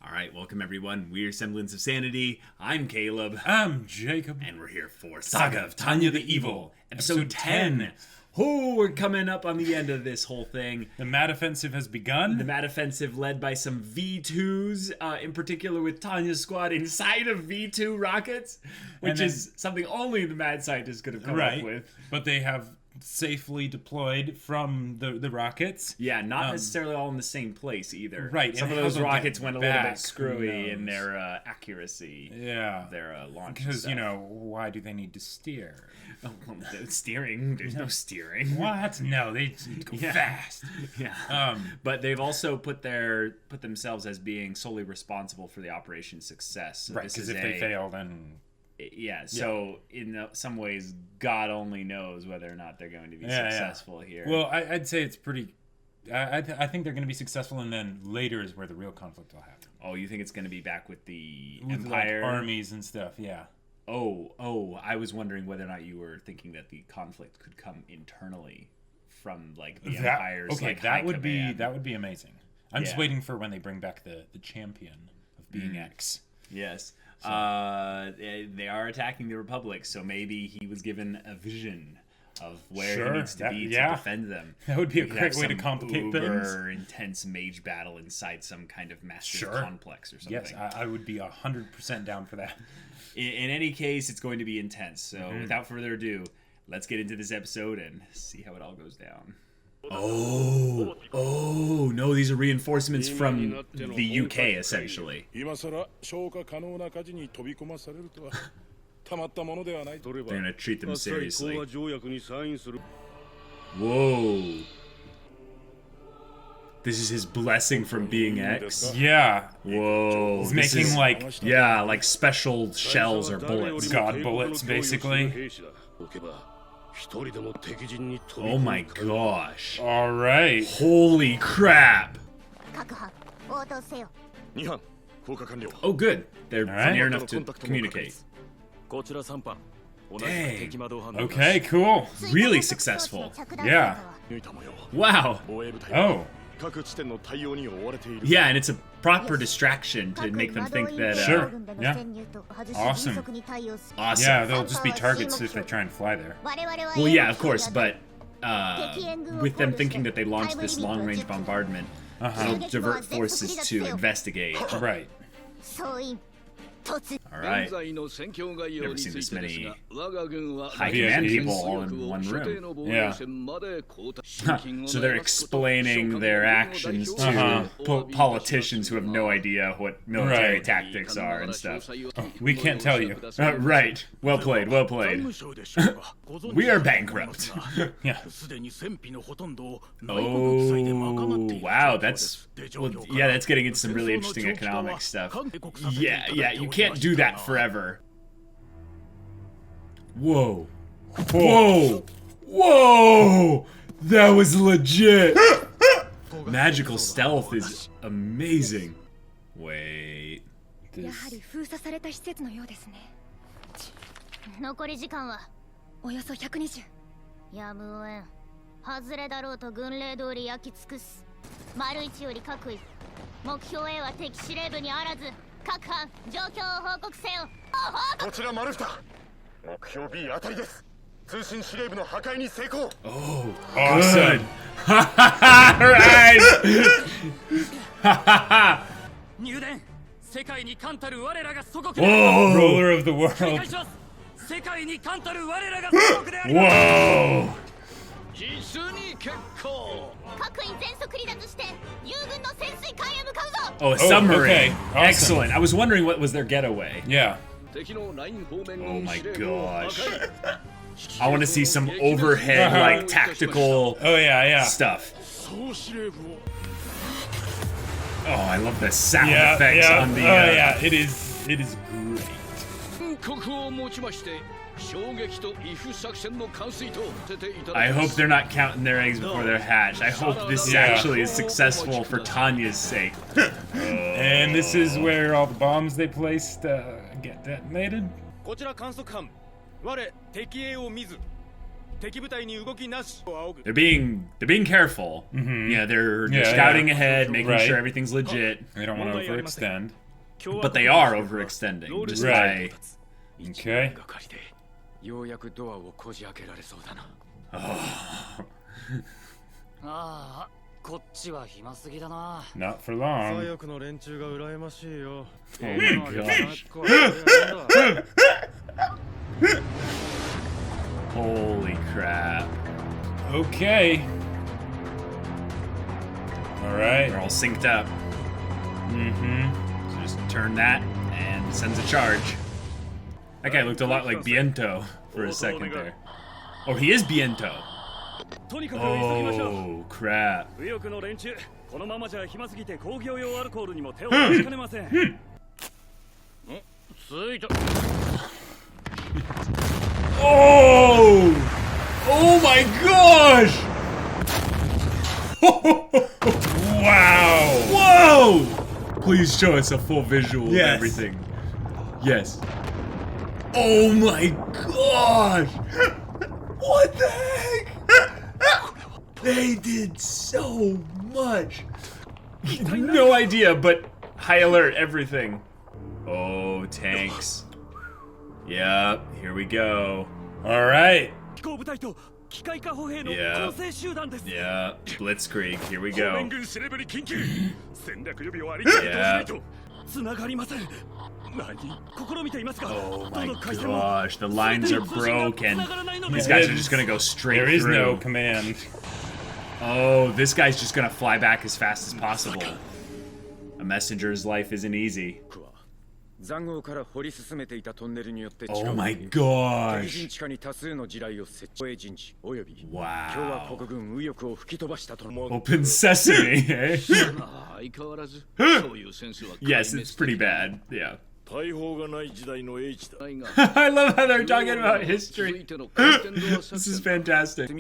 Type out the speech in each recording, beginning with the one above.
Alright, welcome everyone. We're Semblance of Sanity. I'm Caleb. I'm Jacob. And we're here for Saga of Tanya the Evil, episode 10. Oh, we're coming up on the end of this whole thing. The Mad Offensive has begun. The Mad Offensive led by some V2s, in particular with Tanya's squad inside of V2 rockets, which is something only the Mad Scientist could have come up with. But they have safely deployed from the rockets. Yeah, not necessarily all in the same place either. Right. Some of those rockets went a little bit screwy in their accuracy. Yeah. Their launch. Because, you know, why do they need to steer? Oh, well, steering. There's no steering. What? No, they go fast. Yeah. But they've also put themselves as being solely responsible for the operation's success. So right, because if they fail, then... Yeah, so in some ways, God only knows whether or not they're going to be successful here. Well, I'd say it's pretty... I think they're going to be successful, and then later is where the real conflict will happen. Oh, you think it's going to be back with the Empire? Like armies and stuff, yeah. Oh, I was wondering whether or not you were thinking that the conflict could come internally from, like, the Empire's, that would be amazing. I'm just waiting for when they bring back the champion of being X. Yes. So. They are attacking the Republic, so maybe he was given a vision of where he needs to be to defend them. That would be a great way to complicate things. Intense mage battle inside some kind of massive complex or something. Yes, I would be 100% down for that. In any case, it's going to be intense. So without further ado, let's get into this episode and see how it all goes down. Oh, no, these are reinforcements from the UK, essentially. They're gonna treat them seriously. Whoa. This is his blessing from being X? Yeah. Whoa. He's making, like special shells or bullets. God bullets, basically. Oh my gosh. Alright. Holy crap. Oh good. They're near enough to communicate. Dang. Okay, cool. Really successful. Yeah. Wow. Oh. Yeah, and it's a proper distraction to make them think that... Sure. Yeah. Awesome. Yeah, they'll just be targets if they try and fly there. Well, yeah, of course, but with them thinking that they launched this long-range bombardment, it'll divert forces to investigate. Right. Alright. Never seen this many high command people all in one room. Yeah. So they're explaining their actions to politicians who have no idea what military tactics are and stuff. Oh, we can't tell you. Right. Well played, well played. We are bankrupt. Yeah. Oh, wow, that's getting into some really interesting economic stuff. Yeah, you can't do that forever. Whoa. That was legit. Magical stealth is amazing. Wait. Oh, awesome. Alright. Whoa. Ruler of the world. Whoa. Oh, a submarine. Okay. Awesome. Excellent. I was wondering what was their getaway. Yeah. Oh my gosh. I want to see some overhead, like, tactical stuff. Oh, I love the sound effects on the... it is great. I hope they're not counting their eggs before they're hatched. I hope this actually is successful for Tanya's sake. And this is where all the bombs they placed get detonated. They're being careful. Yeah, they're scouting ahead, making sure everything's legit. They don't want to overextend. But they are overextending. Just by... Okay. Not for long. Oh my gosh. Holy crap. Okay. Alright. They're all synced up. So just turn that and sends a charge. That guy looked a lot like Biento for a second there. Oh, he is Biento. Oh, crap. Oh! Oh my gosh! Wow! Whoa! Please show us a full visual of everything. Yes. Oh my gosh! What the heck? They did so much. No idea, but high alert, everything. Oh, tanks. Yep, here we go. All right. Yeah. Yeah. Blitzkrieg, here we go. Yeah. Oh my gosh, the lines are broken. These guys are just gonna go straight through. There is no command. Oh, this guy's just gonna fly back as fast as possible. A messenger's life isn't easy. Oh my gosh. Wow. Open sesame, eh? Yes, it's pretty bad. Yeah. I love how they're talking about history. This is fantastic.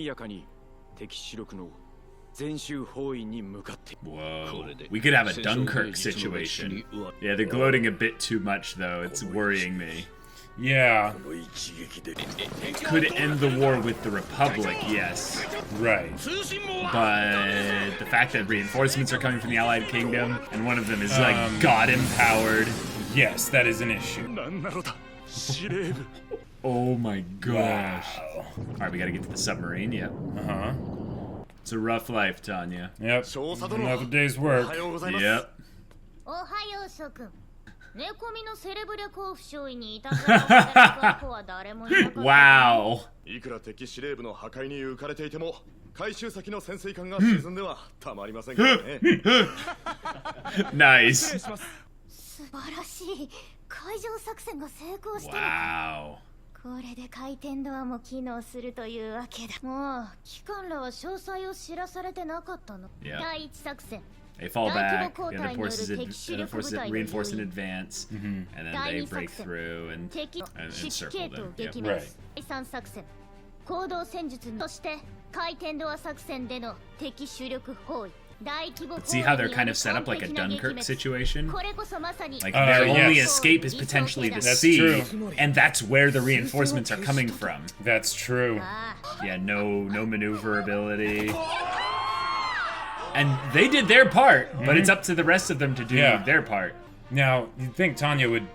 Whoa. We could have a Dunkirk situation. Yeah, they're gloating a bit too much, though. It's worrying me. Yeah. Could end the war with the Republic, yes. Right. But the fact that reinforcements are coming from the Allied Kingdom, and one of them is, like, God-empowered. Yes, that is an issue. Oh my gosh. Wow. Alright, we gotta get to the submarine, yeah. Uh-huh. It's a rough life, Tanya. Yep. Another day's work. Yep. Wow. Nice. Wow. They fall back, the other forces reinforce in advance, and then they break through and encircle them. Yep. Right. See how they're kind of set up like a Dunkirk situation? Like their only escape is potentially the sea, and that's where the reinforcements are coming from. That's true. Yeah, no maneuverability. And they did their part, but it's up to the rest of them to do their part. Now, you'd think Tanya would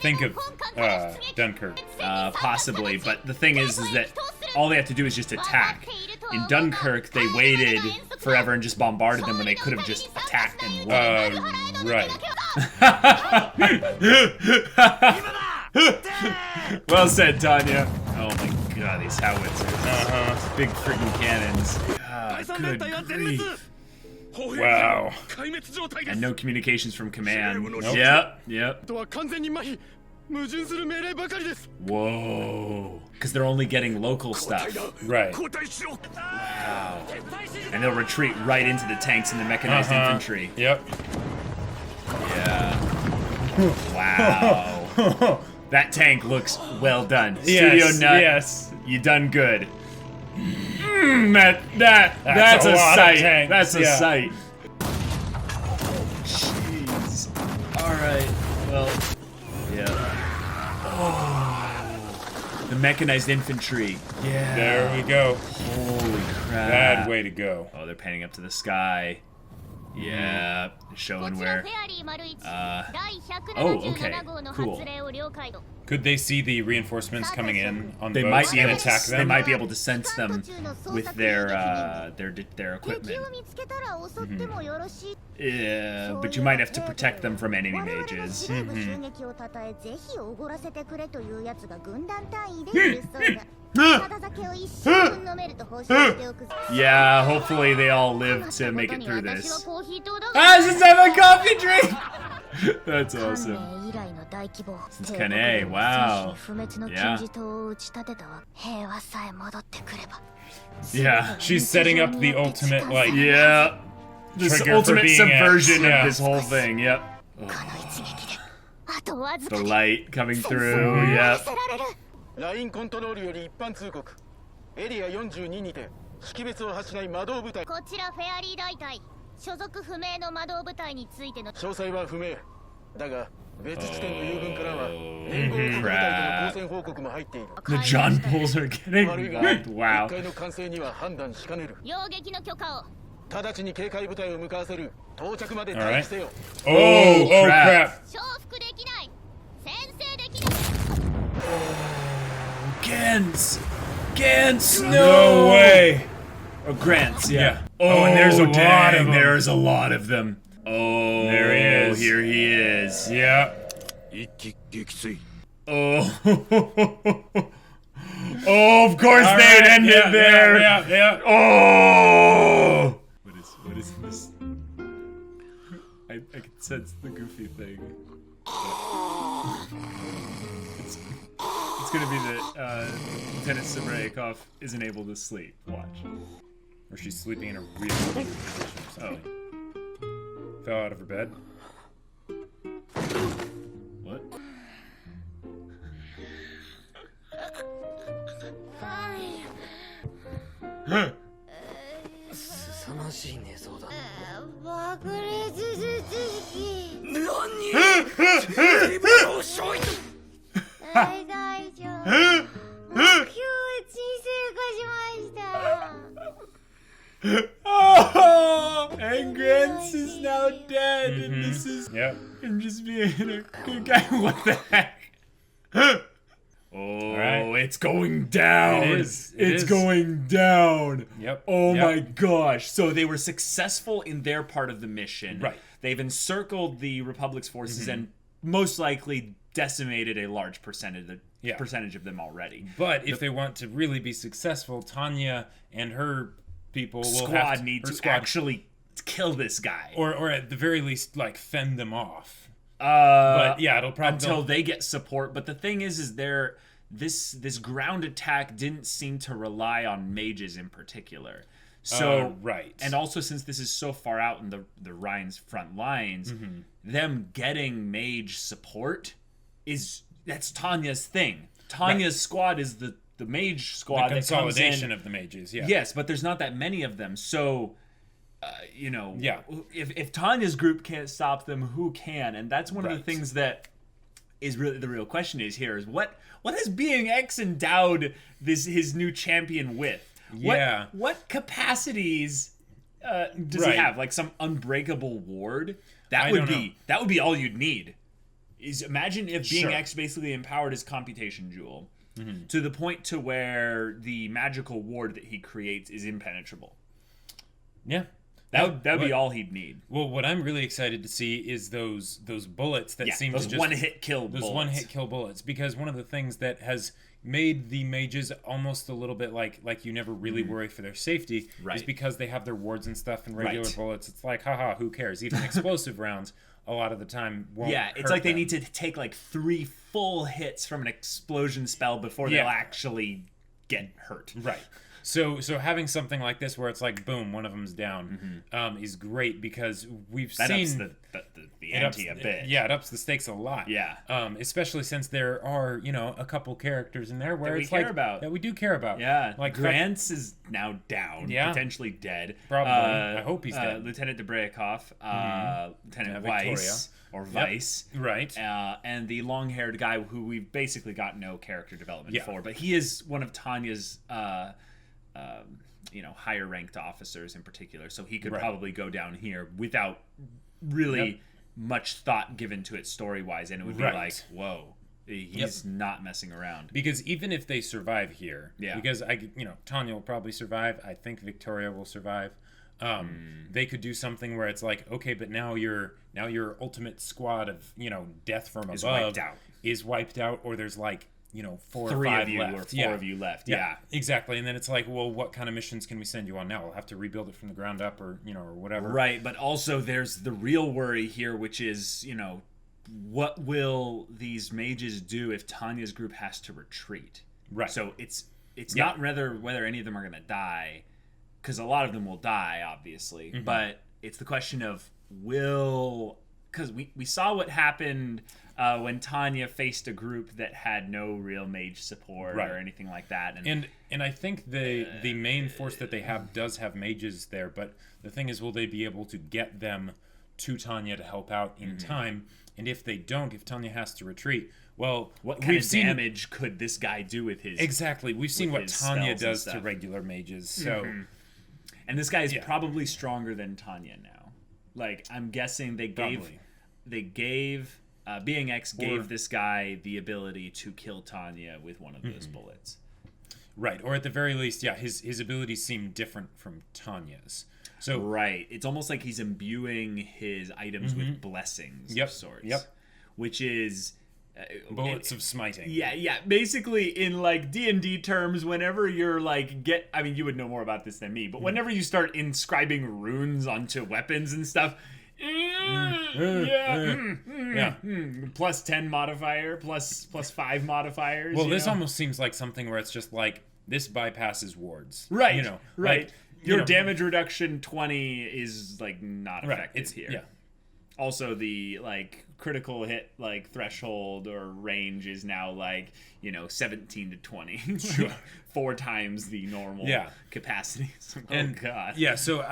think of Dunkirk. Possibly, but the thing is that all they have to do is just attack. In Dunkirk, they waited forever and just bombarded them when they could have just attacked and won. Right. Well said, Tanya. Oh my god, these howitzers. Big freaking cannons. Good grief. Wow. And no communications from command. Nope. Yep. Whoa. Because they're only getting local stuff. Right. Wow. And they'll retreat right into the tanks and the mechanized infantry. Yep. Yeah. Wow. That tank looks well done. Yes, Studio Nut, yes. You done good. That's a sight. That's a sight. Jeez. All right. Well, yeah. Oh. The mechanized infantry. Yeah. There we go. Holy crap. Bad way to go. Oh, they're panning up to the sky. Yeah, showing where. Oh, okay, cool. Could they see the reinforcements coming in on the They boats might be and able attack to, them? They might be able to sense them with their equipment. Yeah, but you might have to protect them from enemy mages. Yeah, hopefully they all live to make it through this. Ah, just have a coffee drink! That's awesome. Since Kane, wow. Yeah. Yeah. She's setting up the ultimate, like... Yeah. This ultimate subversion of this whole thing, yep. The light coming through, yep. ラインコントロールより一般通告エリア42にて識別を発しない魔導部隊こちらフェアリー大隊所属不明の魔導部隊についての詳細は不明だが別地点の友軍からは連合軍部隊との交戦報告も入っている The John Bulls are getting whacked. Wow. 1回の完成には判断しかねる擁撃の許可を直ちに警戒部隊を向かわせる到着まで待機せよ Oh crap. 承服できない先制できない Grantz! No way! Oh, Grantz, yeah. Oh, and there's a lot of them. There's a lot of them. Oh, there he is. Here he is. Yeah. Oh. Oh, of course they'd ended there. Yeah. Oh. What is this? I can sense the goofy thing. It's gonna be that Lieutenant Simrakov isn't able to sleep. Watch. Or she's sleeping in a really weird position or something. Fell out of her bed. What? Oh, and Grantz is now dead, and this is him just being a good guy. What the heck? Oh, it's going down. It's going down. Yep. Oh my gosh. So they were successful in their part of the mission. Right. They've encircled the Republic's forces and most likely decimated a large percentage of them already. But if they want to really be successful, Tanya and her people will have to, need to actually kill this guy. Or at the very least, like, fend them off. But yeah, it'll probably until they get support. But the thing is this ground attack didn't seem to rely on mages in particular. So right. And also, since this is so far out in the Rhine's front lines, them getting mage support that's Tanya's thing. Tanya's squad is the mage squad. The consolidation that comes in. of the mages, yeah. Yes, but there's not that many of them. So, yeah. If Tanya's group can't stop them, who can? And that's one of the things that is really the real question is what has Being X endowed his new champion with? Yeah. What capacities does he have? Like some unbreakable ward? That would be all you'd need. Imagine if Being X basically empowered his computation jewel to the point to where the magical ward that he creates is impenetrable. Yeah. That would be all he'd need. Well, what I'm really excited to see is those bullets that seem to just one-hit kill bullets. Those one-hit kill bullets, because one of the things that has made the mages almost a little bit like you never really worry for their safety is because they have their wards and stuff and regular bullets. It's like, haha, who cares? Even explosive rounds a lot of the time won't it's like they need to take like 3 full hits from an explosion spell before they'll actually get hurt. Right. So having something like this where it's like, boom, one of them's down is great, because we've seen... the ante a bit. Yeah, it ups the stakes a lot. Yeah. Especially since there are, a couple characters in there where that it's that we do care about. Yeah. Like Grantz is now down, potentially dead. Probably. I hope he's dead. Lieutenant Debreakov, Lieutenant Victoria. Weiss. or Vice. Right. And the long-haired guy who we've basically got no character development for, but he is one of Tanya's higher-ranked officers in particular, so he could probably go down here without really much thought given to it story-wise, and it would be like, whoa, he's not messing around. Because even if they survive here, because Tanya will probably survive, I think Victoria will survive. They could do something where it's like, okay, but now your ultimate squad of death from above is wiped out, or there's like 4 or 5 left, 4 of you left. Yeah, exactly. And then it's like, well, what kind of missions can we send you on now? We'll have to rebuild it from the ground up, or or whatever. Right, but also there's the real worry here, which is what will these mages do if Tanya's group has to retreat? Right. So it's not whether any of them are going to die, because a lot of them will die, obviously. Mm-hmm. But it's the question of because we saw what happened when Tanya faced a group that had no real mage support or anything like that. And I think the main force that they have does have mages there, but the thing is, will they be able to get them to Tanya to help out in time? And if they don't, if Tanya has to retreat, well, what kind of damage could this guy do with his... Exactly. We've seen what Tanya does to regular mages, so... Mm-hmm. And this guy is probably stronger than Tanya now. Like, I'm guessing they gave Being X gave this guy the ability to kill Tanya with one of those bullets. Right, or at the very least, his abilities seem different from Tanya's. So right, it's almost like he's imbuing his items with blessings of sorts. Yep, which is bullets of smiting. Yeah. Basically, in like D&D terms, whenever you're like you would know more about this than me, but whenever you start inscribing runes onto weapons and stuff. Plus 10 modifier, plus 5 modifiers. Well, this almost seems like something where it's just like, this bypasses wards. Right. Like, your damage reduction 20 is like not effective here. Yeah. Also, the like critical hit like threshold or range is now like 17 to 20. Sure. 4 times the normal capacity. God. Yeah. So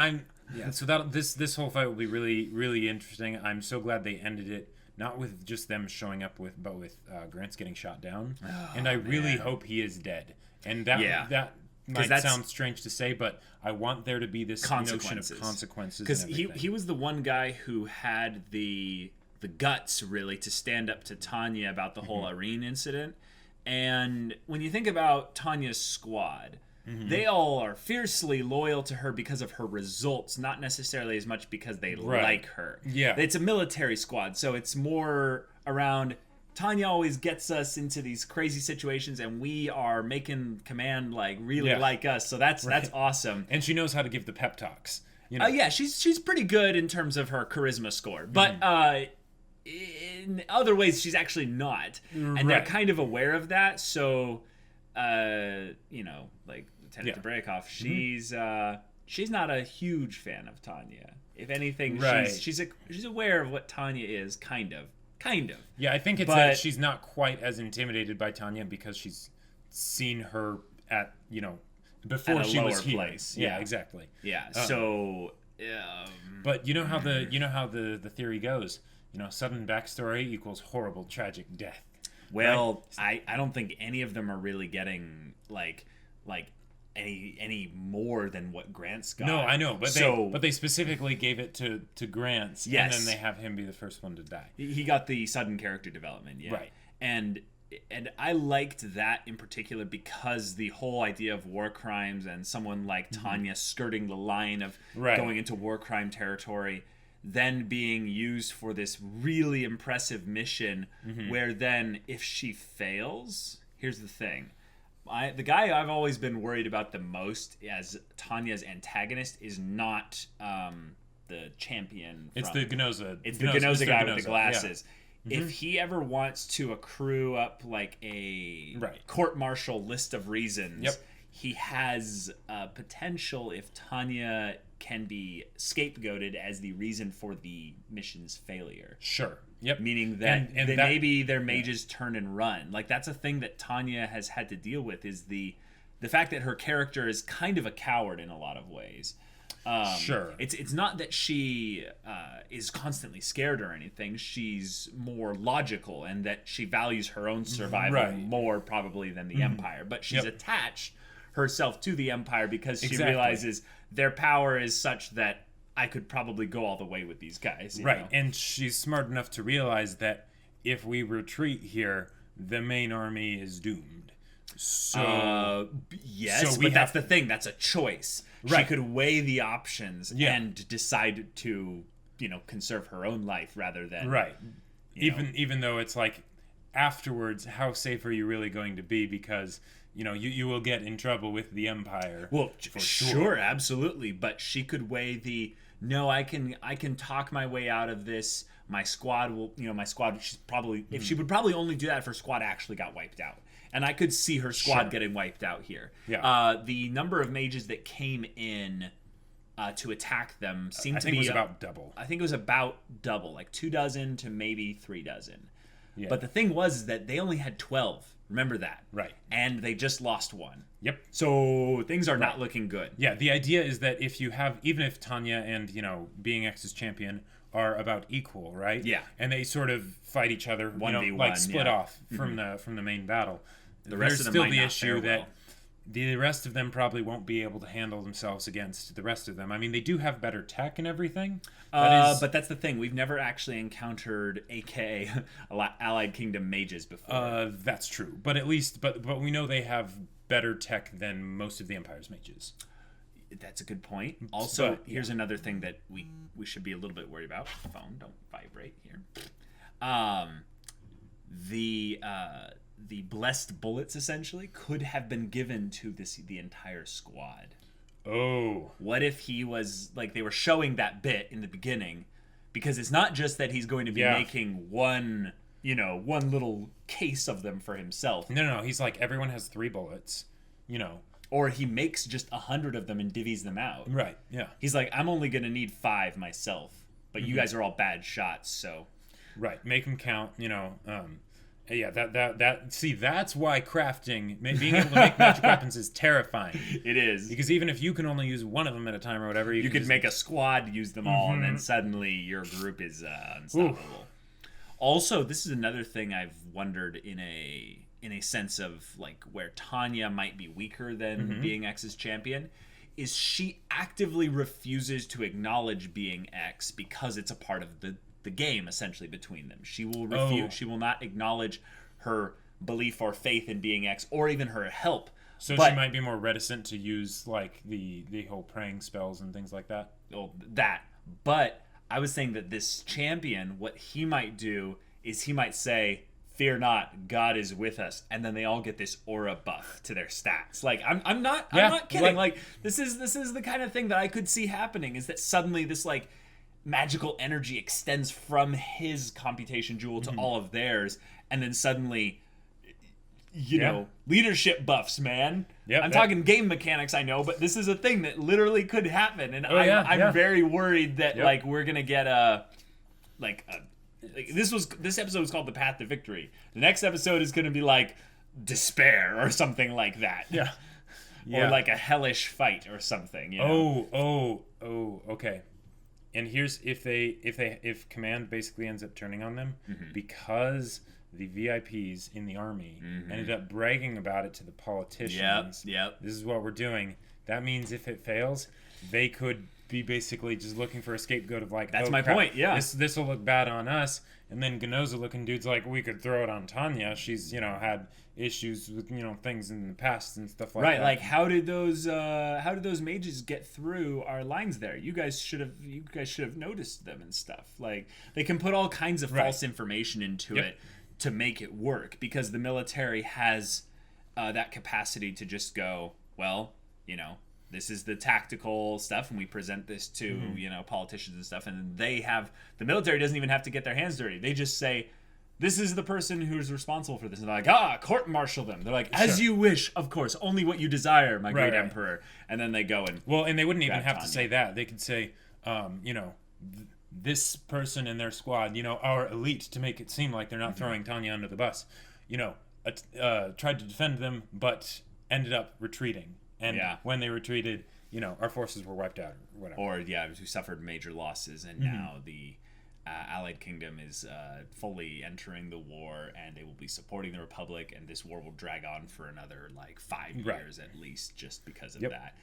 so this whole fight will be really, really interesting. I'm so glad they ended it not with just them showing up but with Grantz getting shot down. And I really hope he is dead. And that might sound strange to say, but I want there to be this notion of consequences. Because he was the one guy who had the guts really to stand up to Tanya about the whole Irene incident. And when you think about Tanya's squad, they all are fiercely loyal to her because of her results, not necessarily as much because they like her. Yeah. It's a military squad, so it's more around Tanya always gets us into these crazy situations, and we are making command like really like us. So that's awesome. And she knows how to give the pep talks. She's pretty good in terms of her charisma score, but in other ways she's actually not, and they're kind of aware of that. So, like Lieutenant Debreakov, she's not a huge fan of Tanya. If anything, she's aware of what Tanya is, kind of. Yeah, I think it's that she's not quite as intimidated by Tanya because she's seen her at before she was here. Place. Yeah, exactly. Yeah. But you know how the theory goes. Sudden backstory equals horrible, tragic death. Well, right? I don't think any of them are really getting like any more than what Grantz got. No, I know, but they specifically gave it to Grantz, and then they have him be the first one to die. He got the sudden character development, right? And I liked that in particular because the whole idea of war crimes and someone like Tanya skirting the line of going into war crime territory, then being used for this really impressive mission, where then if she fails, here's the thing. The guy I've always been worried about the most as Tanya's antagonist is not the champion. It's the Gnoza. It's the Gnoza guy with the glasses. Yeah. If he ever wants to accrue up like a court-martial list of reasons, he has potential if Tanya can be scapegoated as the reason for the mission's failure. Sure. Yep. Meaning that, maybe their mages turn and run. Like, that's a thing that Tanya has had to deal with, is the fact that her character is kind of a coward in a lot of ways. Sure. It's not that she is constantly scared or anything. She's more logical, and that she values her own survival more probably than the Empire. But she's attached herself to the Empire because she realizes their power is such that I could probably go all the way with these guys. You know? And she's smart enough to realize that if we retreat here, the main army is doomed. So yes, but that's the thing. That's a choice. She could weigh the options and decide to, conserve her own life rather than even though it's like afterwards, how safe are you really going to be? Because you will get in trouble with the Empire. Well, for sure, absolutely. But she could weigh I can talk my way out of this. My squad will, she's probably, if she would probably only do that if her squad actually got wiped out. And I could see her squad getting wiped out here. Yeah. The number of mages that came in to attack them seemed to be... I think it was about double. I think it was about double, like 24 to maybe 36. Yeah. But the thing was that they only had 12. Remember that. Right. And they just lost one. Yep. So things are not looking good. Yeah, the idea is that if you have... Even if Tanya and, being X's champion are about equal, right? Yeah. And they sort of fight each other, 1v1, like split off from the main battle. There's still the issue that the rest of them probably won't be able to handle themselves against the rest of them. I mean, they do have better tech and everything. But that's the thing. We've never actually encountered AKA Allied Kingdom mages before. That's true. But at least, but we know they have better tech than most of the Empire's mages. That's a good point. Also, here's another thing that we should be a little bit worried about. Phone, don't vibrate here. The blessed bullets essentially could have been given to the entire squad. Oh. What if he was like they were showing that bit in the beginning, because it's not just that he's going to be making one little case of them for himself. No, he's like everyone has 3 bullets, Or he makes just 100 of them and divvies them out. Right, yeah. He's like, I'm only going to need 5 myself, but you guys are all bad shots, so. Right, make them count, Yeah, that's why crafting, being able to make magic weapons is terrifying. It is. Because even if you can only use one of them at a time or whatever, you could make a squad use them all, and then suddenly your group is unstoppable. Oof. Also, this is another thing I've wondered in a sense of like where Tanya might be weaker than being X's champion, is she actively refuses to acknowledge being X because it's a part of the game essentially between them. She will refuse. She will not acknowledge her belief or faith in being X, or even her help. So she might be more reticent to use like the whole praying spells and things like that. Oh, that. But I was saying that this champion, what he might do is he might say, "Fear not, God is with us," and then they all get this aura buff to their stats. Like I'm not kidding. Like this is the kind of thing that I could see happening, is that suddenly this like magical energy extends from his computation jewel to all of theirs, and then suddenly leadership buffs, man. I'm talking game mechanics, I know, but this is a thing that literally could happen, and I'm very worried that like we're gonna get this episode was called The Path to Victory. The next episode is gonna be like despair or something like that. Or like a hellish fight or something. Okay. And here's if command basically ends up turning on them because the VIPs in the army ended up bragging about it to the politicians. This is what we're doing. That means if it fails, they could be basically just looking for a scapegoat of like, that's my point. This will look bad on us. And then Ganoza looking dude's like, we could throw it on Tanya. She's had issues with things in the past and stuff like that. Right, like how did those mages get through our lines there? You guys should have noticed them and stuff. Like they can put all kinds of false information into it to make it work, because the military has that capacity to just go, well, this is the tactical stuff, and we present this to politicians and stuff, and the military doesn't even have to get their hands dirty. They just say, this is the person who's responsible for this, and they're like, court-martial them. They're like, as you wish, of course, only what you desire, my great emperor. And then they go and and they wouldn't even have to say that. They could say, this person and their squad, are elite, to make it seem like they're not throwing Tanya under the bus. Tried to defend them, but ended up retreating. And when they retreated, our forces were wiped out or whatever. Or who suffered major losses, and now the Allied Kingdom is fully entering the war, and they will be supporting the Republic, and this war will drag on for another 5 years at least, just because of that.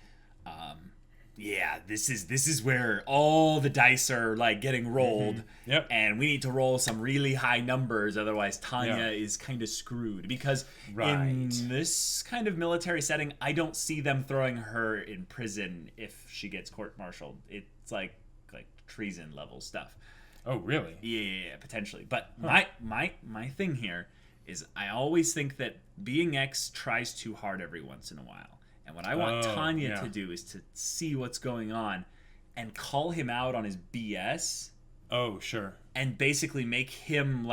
This is where all the dice are getting rolled, and we need to roll some really high numbers, otherwise Tanya is kind of screwed, because in this kind of military setting, I don't see them throwing her in prison if she gets court-martialed. It's like treason level stuff. Oh, really? Yeah, potentially. But my thing here is I always think that being X tries too hard every once in a while. And what I want Tanya to do is to see what's going on and call him out on his BS. Oh, sure. And basically make him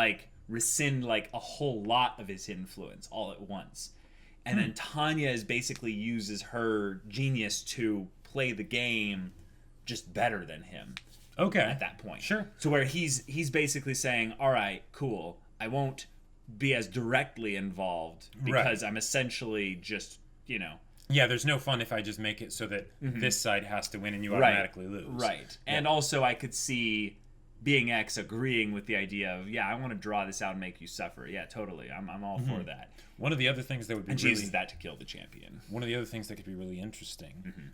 rescind a whole lot of his influence all at once. And then Tanya basically uses her genius to play the game just better than him. Okay. At that point. Sure. So where he's basically saying, all right, cool, I won't be as directly involved because I'm essentially just, Yeah, there's no fun if I just make it so that this side has to win and you automatically lose. Right. And also I could see being X agreeing with the idea of, I want to draw this out and make you suffer. Yeah, totally. I'm all for that. One of the other things that would be and she uses that to kill the champion. One of the other things that could be really interesting,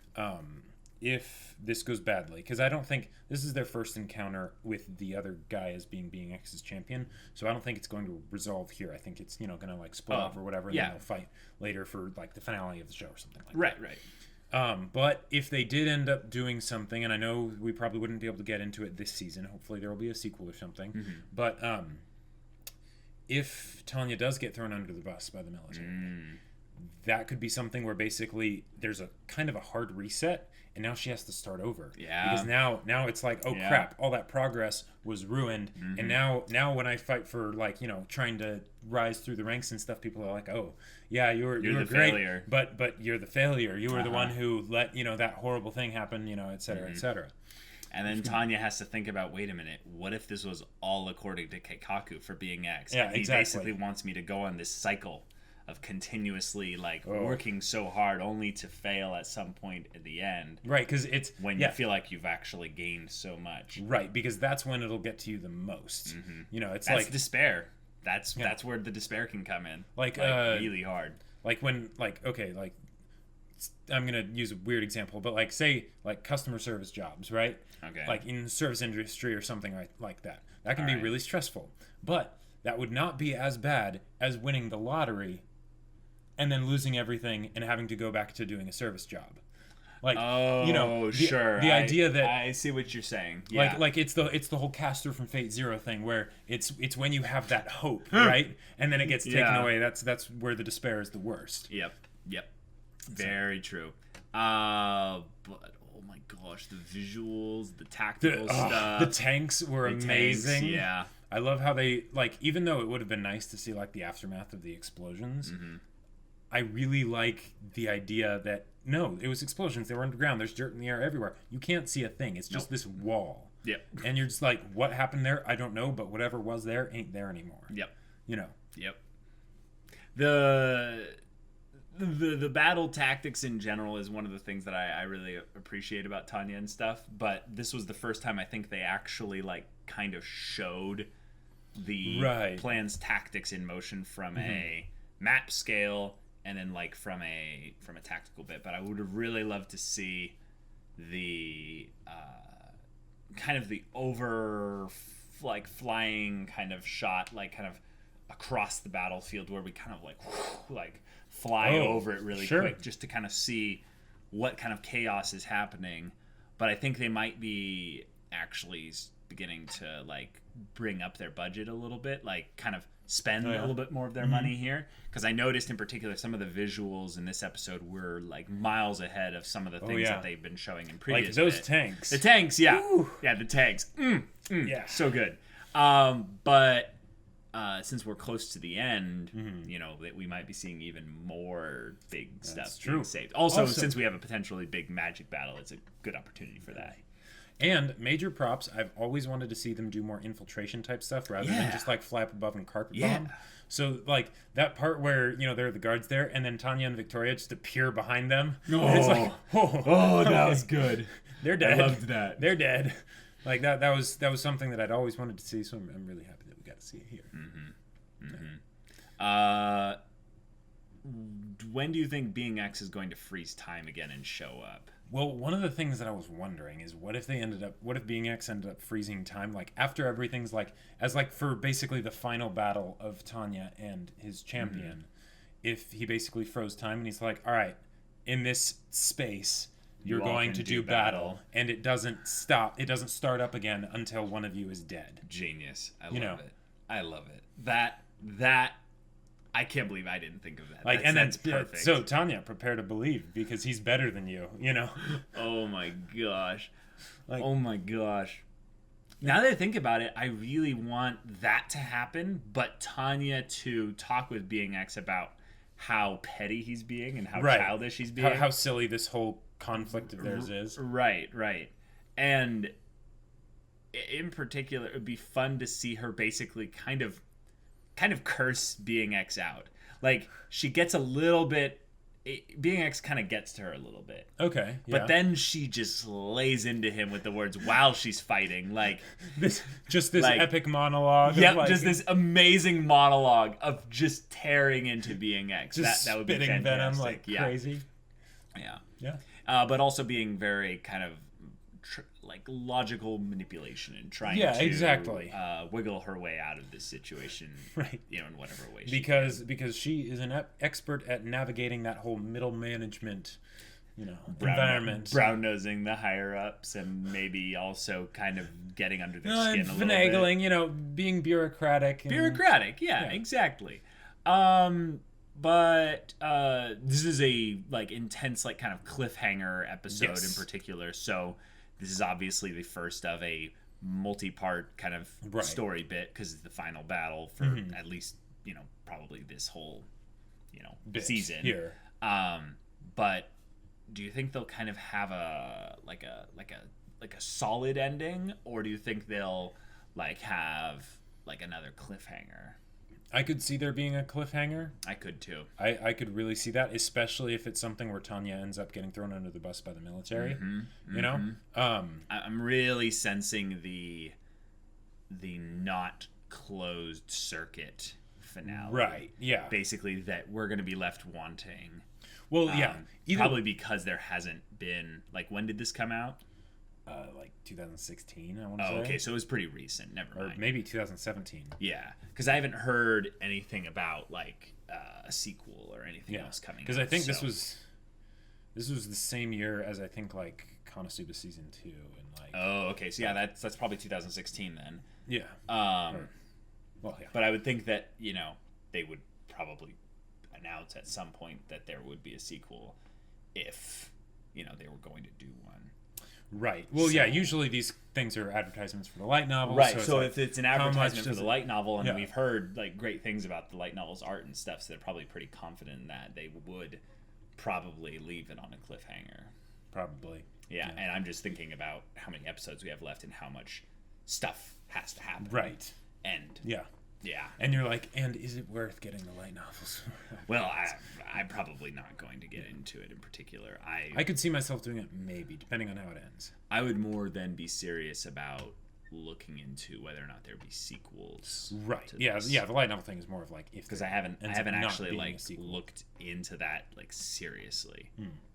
if this goes badly, because I don't think this is their first encounter with the other guy as being X's champion, so I don't think it's going to resolve here. I think it's going to split off or whatever, and then they'll fight later for the finale of the show or something like that. Right. But if they did end up doing something, and I know we probably wouldn't be able to get into it this season, hopefully there will be a sequel or something, but if Tanya does get thrown under the bus by the military, that could be something where basically there's a kind of a hard reset, and now she has to start over. Yeah. Because now it's crap, all that progress was ruined, and now when I fight for trying to rise through the ranks and stuff, people are like, oh yeah, you were great, failure. but you're the failure. You were the one who let that horrible thing happen, et cetera, et cetera. And then Tanya has to think about, wait a minute, what if this was all according to Keikaku for being X? Yeah, and he basically wants me to go on this cycle of continuously working so hard only to fail at some point at the end. Right, because it's when you feel like you've actually gained so much. Right, because that's when it'll get to you the most. It's that's despair. That's where the despair can come in. Really hard. I'm gonna use a weird example, but say customer service jobs, right? Okay. In the service industry or something like that. That can be really stressful. But that would not be as bad as winning the lottery and then losing everything and having to go back to doing a service job. Sure. The idea that I see what you're saying. Yeah. It's the whole Castor from Fate Zero thing, where it's when you have that hope, right? And then it gets taken away. That's where the despair is the worst. Yep. Very true. But oh my gosh, the visuals, the tactical stuff. The tanks were amazing. Tanks, yeah. I love how they even though it would have been nice to see the aftermath of the explosions, I really like the idea that no, it was explosions. They were underground. There's dirt in the air everywhere. You can't see a thing. It's just this wall. Yep. And you're just what happened there? I don't know, but whatever was there ain't there anymore. Yep. Yep. The battle tactics in general is one of the things that I really appreciate about Tanya and stuff, but this was the first time I think they actually kind of showed the plan's tactics in motion from a map scale and then from a tactical bit. But I would have really loved to see the kind of the over flying kind of shot kind of across the battlefield where we kind of fly over it really quick just to kind of see what kind of chaos is happening. But I think they might be actually beginning to bring up their budget a little bit, kind of spend a little bit more of their money here, because I noticed in particular some of the visuals in this episode were miles ahead of some of the things that they've been showing in previous those tanks. The tanks, yeah. Ooh. Yeah, the tanks. Yeah, so good. But since we're close to the end, that we might be seeing even more big stuff being saved. Also, since we have a potentially big magic battle, it's a good opportunity for that. And major props, I've always wanted to see them do more infiltration type stuff rather than just like fly up above and carpet bomb. So like that part where, you know, there are the guards there and then Tanya and Victoria just appear behind them. Oh, it's like, that was good. They're dead. I loved that. They're dead. Like that was something that I'd always wanted to see, so I'm really happy that we got to see it here. When do you think Being X is going to freeze time again and show up? Well, one of the things that I was wondering is what if Being X ended up freezing time, like after everything's like, as like for basically the final battle of Tanya and his champion, if he basically froze time and he's like, all right, in this space, you're going to do battle, and it doesn't start up again until one of you is dead. Genius. I love it. That I can't believe I didn't think of that. Like, that's perfect. So Tanya, prepare to believe because he's better than you. You know. Oh my gosh. Oh my gosh. Now that I think about it, I really want that to happen, but Tanya to talk with Being X about how petty he's being and how childish he's being. How silly this whole conflict of theirs is. Right. And in particular, it would be fun to see her basically kind of curse Being X out. Like, she gets a little bit... Being X kind of gets to her a little bit. Okay, yeah. But then she just lays into him with the words while she's fighting. Like... this epic monologue. Yep, just this amazing monologue of just tearing into Being X. Just that would be spitting fantastic. venom like crazy. Yeah. But also being very kind of logical manipulation and trying to wiggle her way out of this situation, right? You know, in whatever way. Because she is an expert at navigating that whole middle management, you know, environment, brown nosing the higher ups, and maybe also kind of getting under their skin a little bit. Finagling, you know, being bureaucratic. Yeah, exactly. But this is a intense kind of cliffhanger episode in particular. So this is obviously the first of a multi-part kind of story bit because it's the final battle for at least, you know, probably this whole, you know, season here. But do you think they'll kind of have a solid ending, or do you think they'll have another cliffhanger? I could see there being a cliffhanger. I could too. I could really see that, especially if it's something where Tanya ends up getting thrown under the bus by the military. You know? I'm really sensing the not closed circuit finale. Right, yeah. Basically that we're going to be left wanting. Well, yeah. Probably because there hasn't been... when did this come out? 2016, I want to say. Oh, okay, so it was pretty recent. Never mind. Or maybe 2017. Yeah, because I haven't heard anything about a sequel or anything else coming. Because I think this was the same year as I think Konosuba season 2 and Oh, okay. So yeah, that's probably 2016 then. Yeah. Well, yeah. But I would think that they would probably announce at some point that there would be a sequel if they were going to do one. Right. Well, yeah, usually these things are advertisements for the light novel. Right. So if it's an advertisement for the light novel, and we've heard great things about the light novel's art and stuff, so they're probably pretty confident in that, they would probably leave it on a cliffhanger. Probably. Yeah, and I'm just thinking about how many episodes we have left and how much stuff has to happen. Right. And yeah. And you're like, and is it worth getting the light novels? Well, I'm probably not going to get into it in particular. I could see myself doing it maybe, depending on how it ends. I would more than be serious about looking into whether or not there'd be sequels. Right. Yeah. The light novel thing is more of if because I haven't actually looked into that seriously.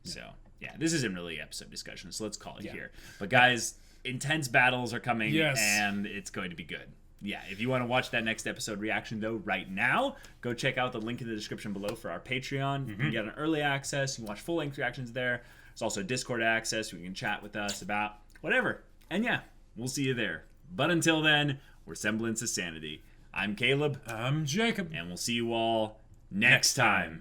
So yeah, this isn't really episode discussion, so let's call it here. But guys, intense battles are coming, and it's going to be good. Yeah, if you want to watch that next episode reaction, though, right now, go check out the link in the description below for our Patreon. You can get an early access. You can watch full-length reactions there. There's also Discord access. You can chat with us about whatever. And yeah, we'll see you there. But until then, we're Semblance of Sanity. I'm Caleb. I'm Jacob. And we'll see you all next time.